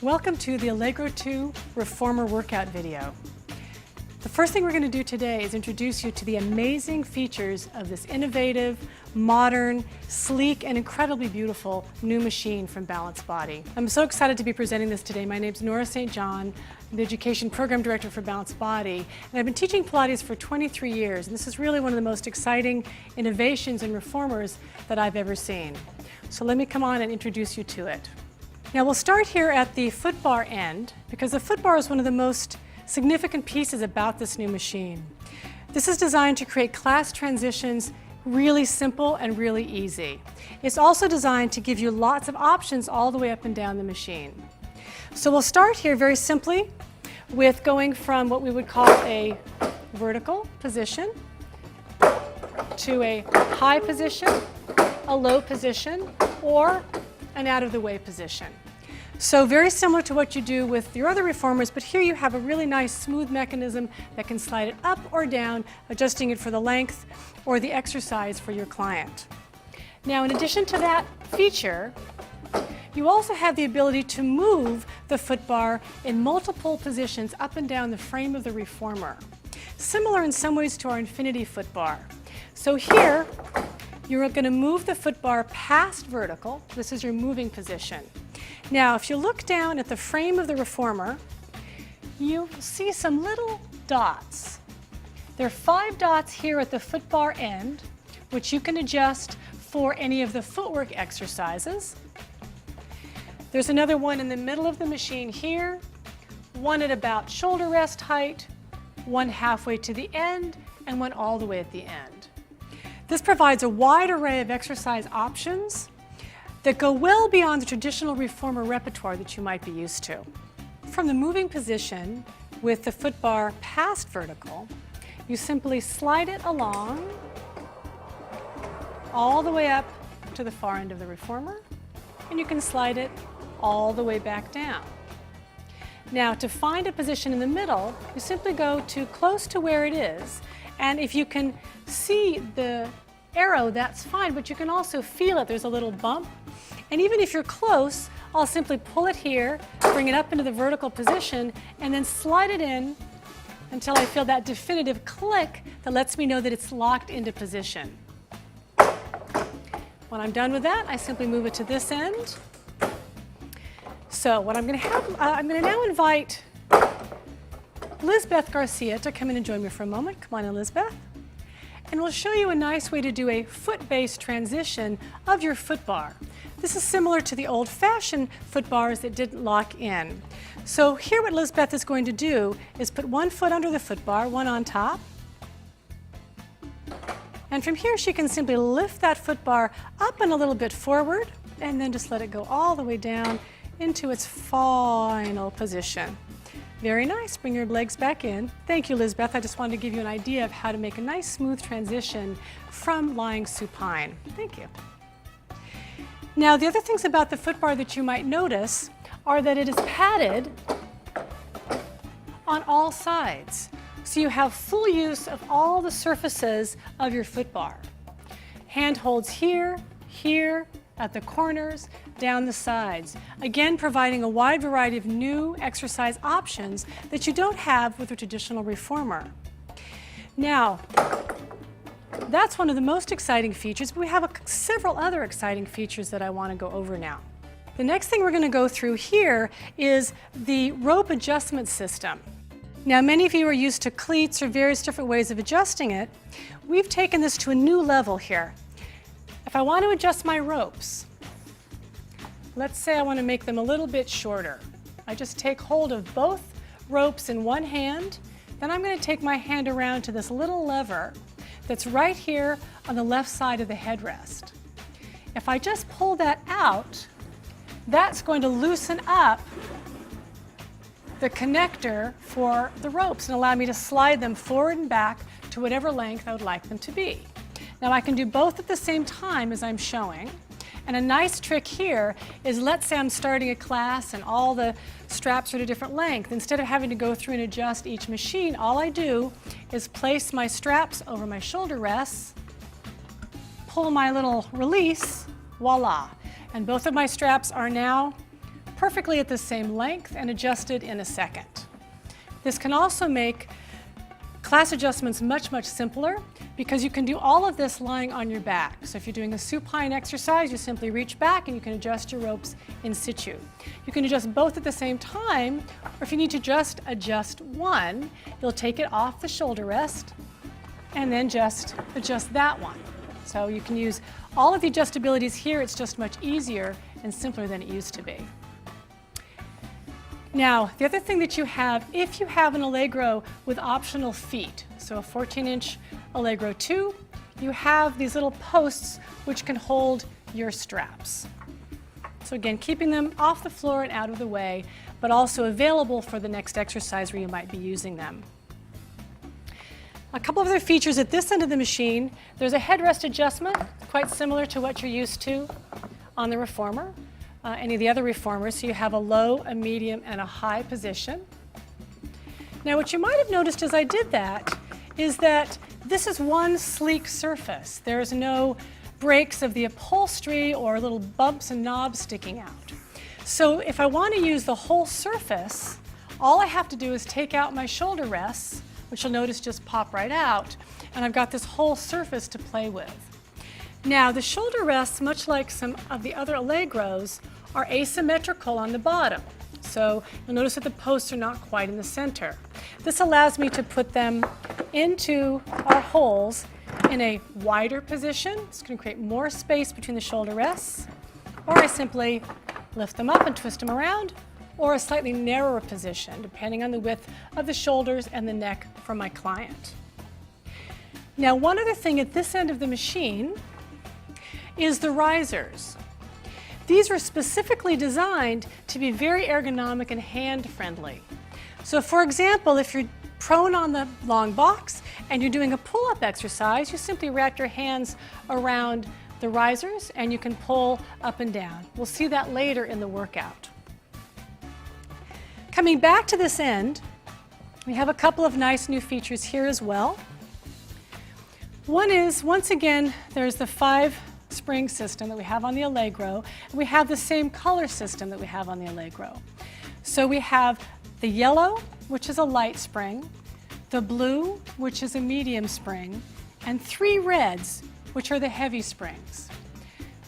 Welcome to the Allegro 2 Reformer workout video. The first thing we're going to do today is introduce you to the amazing features of this innovative, modern, sleek, and incredibly beautiful new machine from Balanced Body. I'm so excited to be presenting this today. My name's Nora St. John. I'm the Education Program Director for Balanced Body, and I've been teaching Pilates for 23 years, and this is really one of the most exciting innovations and reformers that I've ever seen. So let me come on and introduce you to it. Now we'll start here at the foot bar end, because the foot bar is one of the most significant pieces about this new machine. This is designed to create class transitions really simple and really easy. It's also designed to give you lots of options all the way up and down the machine. So we'll start here very simply with going from what we would call a vertical position to a high position, a low position, or an out-of-the-way position. So very similar to what you do with your other reformers, but here you have a really nice smooth mechanism that can slide it up or down, adjusting it for the length or the exercise for your client. Now, in addition to that feature, you also have the ability to move the foot bar in multiple positions up and down the frame of the reformer, similar in some ways to our infinity foot bar. So here, you're going to move the foot bar past vertical. This is your moving position. Now, if you look down at the frame of the reformer, you see some little dots. There are 5 dots here at the foot bar end, which you can adjust for any of the footwork exercises. There's another one in the middle of the machine here, one at about shoulder rest height, one halfway to the end, and one all the way at the end. This provides a wide array of exercise options that go well beyond the traditional reformer repertoire that you might be used to. From the moving position with the foot bar past vertical, you simply slide it along all the way up to the far end of the reformer, and you can slide it all the way back down. Now, to find a position in the middle, you simply go to close to where it is, and if you can see the arrow, that's fine, but you can also feel it. There's a little bump. And even if you're close, I'll simply pull it here, bring it up into the vertical position, and then slide it in until I feel that definitive click that lets me know that it's locked into position. When I'm done with that, I simply move it to this end. So what I'm going to have, I'm going to now invite Lizbeth Garcia to come in and join me for a moment. Come on in, Lizbeth. And we'll show you a nice way to do a foot-based transition of your foot bar. This is similar to the old-fashioned foot bars that didn't lock in. So here what Lizbeth is going to do is put one foot under the foot bar, one on top. And from here she can simply lift that foot bar up and a little bit forward, and then just let it go all the way down into its final position. Very nice. Bring your legs back in. Thank you, Lizbeth. I just wanted to give you an idea of how to make a nice smooth transition from lying supine. Thank you. Now, the other things about the foot bar that you might notice are that it is padded on all sides. So you have full use of all the surfaces of your foot bar. Hand holds here, here, at the corners, down the sides. Again, providing a wide variety of new exercise options that you don't have with a traditional reformer. Now, that's one of the most exciting features, but we have several other exciting features that I want to go over now. The next thing we're going to go through here is the rope adjustment system. Now, many of you are used to cleats or various different ways of adjusting it. We've taken this to a new level here. If I want to adjust my ropes, let's say I want to make them a little bit shorter. I just take hold of both ropes in one hand, then I'm going to take my hand around to this little lever that's right here on the left side of the headrest. If I just pull that out, that's going to loosen up the connector for the ropes and allow me to slide them forward and back to whatever length I would like them to be. Now I can do both at the same time as I'm showing. And a nice trick here is, let's say I'm starting a class and all the straps are at a different length. Instead of having to go through and adjust each machine, all I do is place my straps over my shoulder rests, pull my little release, voila. And both of my straps are now perfectly at the same length and adjusted in a second. This can also make class adjustments much, much simpler because you can do all of this lying on your back. So if you're doing a supine exercise, you simply reach back and you can adjust your ropes in situ. You can adjust both at the same time, or if you need to just adjust one, you'll take it off the shoulder rest and then just adjust that one. So you can use all of the adjustabilities here. It's just much easier and simpler than it used to be. Now, the other thing that you have, if you have an Allegro with optional feet, so a 14-inch Allegro 2, you have these little posts which can hold your straps. So again, keeping them off the floor and out of the way, but also available for the next exercise where you might be using them. A couple of other features at this end of the machine. There's a headrest adjustment, quite similar to what you're used to on the Reformer. Any of the other Reformers, so you have a low, a medium, and a high position. Now what you might have noticed as I did that is that this is one sleek surface. There's no breaks of the upholstery or little bumps and knobs sticking out. So if I want to use the whole surface, all I have to do is take out my shoulder rests, which you'll notice just pop right out, and I've got this whole surface to play with. Now, the shoulder rests, much like some of the other Allegros, are asymmetrical on the bottom. So you'll notice that the posts are not quite in the center. This allows me to put them into our holes in a wider position. It's going to create more space between the shoulder rests. Or I simply lift them up and twist them around, or a slightly narrower position, depending on the width of the shoulders and the neck for my client. Now, one other thing at this end of the machine is the risers. These are specifically designed to be very ergonomic and hand-friendly. So for example, if you're prone on the long box and you're doing a pull-up exercise, you simply wrap your hands around the risers and you can pull up and down. We'll see that later in the workout. Coming back to this end, we have a couple of nice new features here as well. One is, once again, there's the 5-spring system that we have on the Allegro, and we have the same color system that we have on the Allegro. So we have the yellow, which is a light spring, the blue, which is a medium spring, and 3 reds, which are the heavy springs.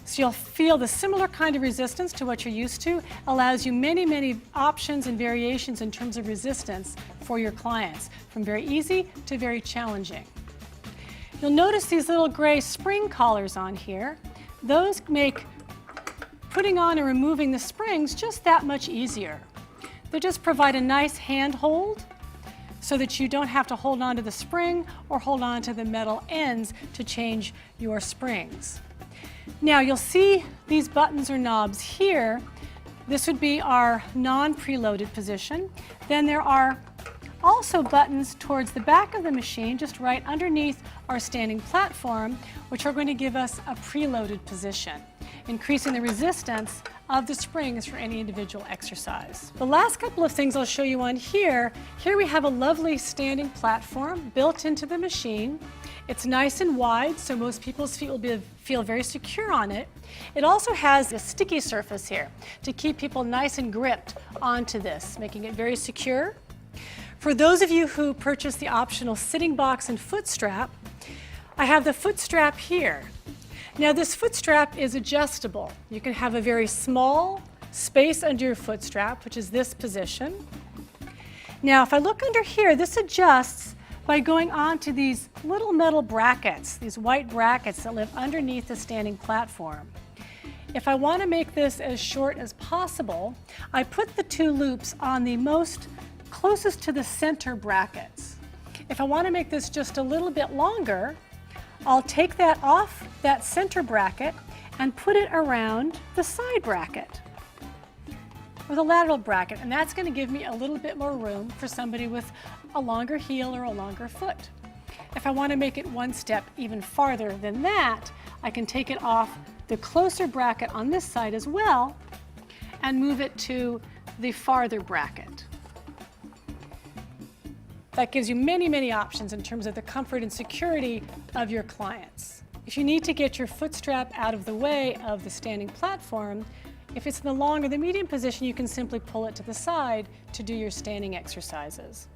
So you'll feel the similar kind of resistance to what you're used to, allows you many, many options and variations in terms of resistance for your clients, from very easy to very challenging. You'll notice these little gray spring collars on here. Those make putting on and removing the springs just that much easier. They just provide a nice handhold so that you don't have to hold on to the spring or hold on to the metal ends to change your springs. Now you'll see these buttons or knobs here. This would be our non-preloaded position. Then there are also buttons towards the back of the machine, just right underneath our standing platform, which are going to give us a preloaded position, increasing the resistance of the springs for any individual exercise. The last couple of things I'll show you on here we have a lovely standing platform built into the machine. It's nice and wide, so most people's feet will feel very secure on it. It also has a sticky surface here to keep people nice and gripped onto this, making it very secure. For those of you who purchase the optional sitting box and foot strap, I have the foot strap here. Now this foot strap is adjustable. You can have a very small space under your foot strap, which is this position. Now if I look under here, this adjusts by going on to these little metal brackets, these white brackets that live underneath the standing platform. If I want to make this as short as possible, I put the 2 loops on the most closest to the center brackets. If I want to make this just a little bit longer, I'll take that off that center bracket and put it around the side bracket or the lateral bracket, and that's going to give me a little bit more room for somebody with a longer heel or a longer foot. If I want to make it one step even farther than that, I can take it off the closer bracket on this side as well and move it to the farther bracket. That gives you many, many options in terms of the comfort and security of your clients. If you need to get your foot strap out of the way of the standing platform, If it's in the long or the medium position, you can simply pull it to the side to do your standing exercises.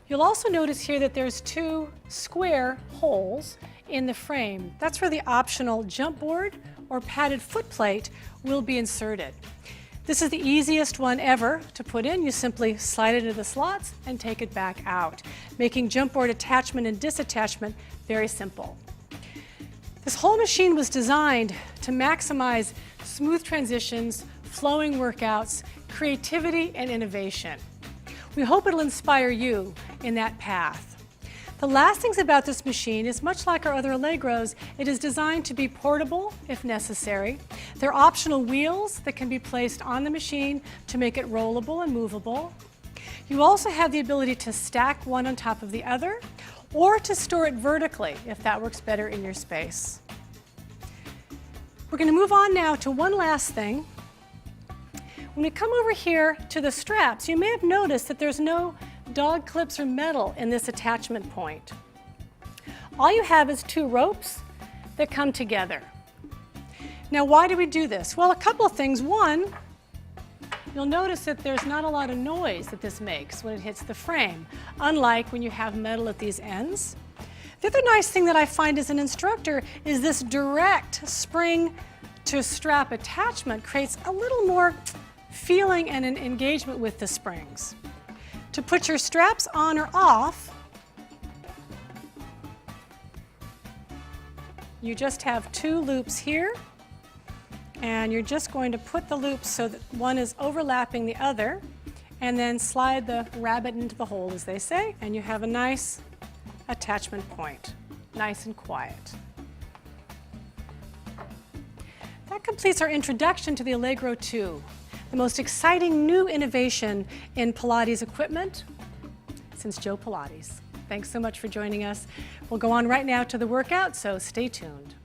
You'll also notice here that there's two square holes in the frame. That's where the optional jump board or padded foot plate will be inserted. This is the easiest one ever to put in. You simply slide it into the slots and take it back out, making jump board attachment and disattachment very simple. This whole machine was designed to maximize smooth transitions, flowing workouts, creativity, and innovation. We hope it'll inspire you in that path. The last things about this machine is much like our other Allegros, it is designed to be portable if necessary. There are optional wheels that can be placed on the machine to make it rollable and movable. You also have the ability to stack one on top of the other or to store it vertically if that works better in your space. We're going to move on now to one last thing. When we come over here to the straps, you may have noticed that there's no dog clips or metal in this attachment point. All you have is two ropes that come together. Now, why do we do this? Well, a couple of things. One, you'll notice that there's not a lot of noise that this makes when it hits the frame, unlike when you have metal at these ends. The other nice thing that I find as an instructor is this direct spring to strap attachment creates a little more feeling and an engagement with the springs. To put your straps on or off, you just have two loops here, and you're just going to put the loops so that one is overlapping the other, and then slide the rabbit into the hole, as they say, and you have a nice attachment point, nice and quiet. That completes our introduction to the Allegro 2. The most exciting new innovation in Pilates equipment since Joe Pilates. Thanks so much for joining us. We'll go on right now to the workout, so stay tuned.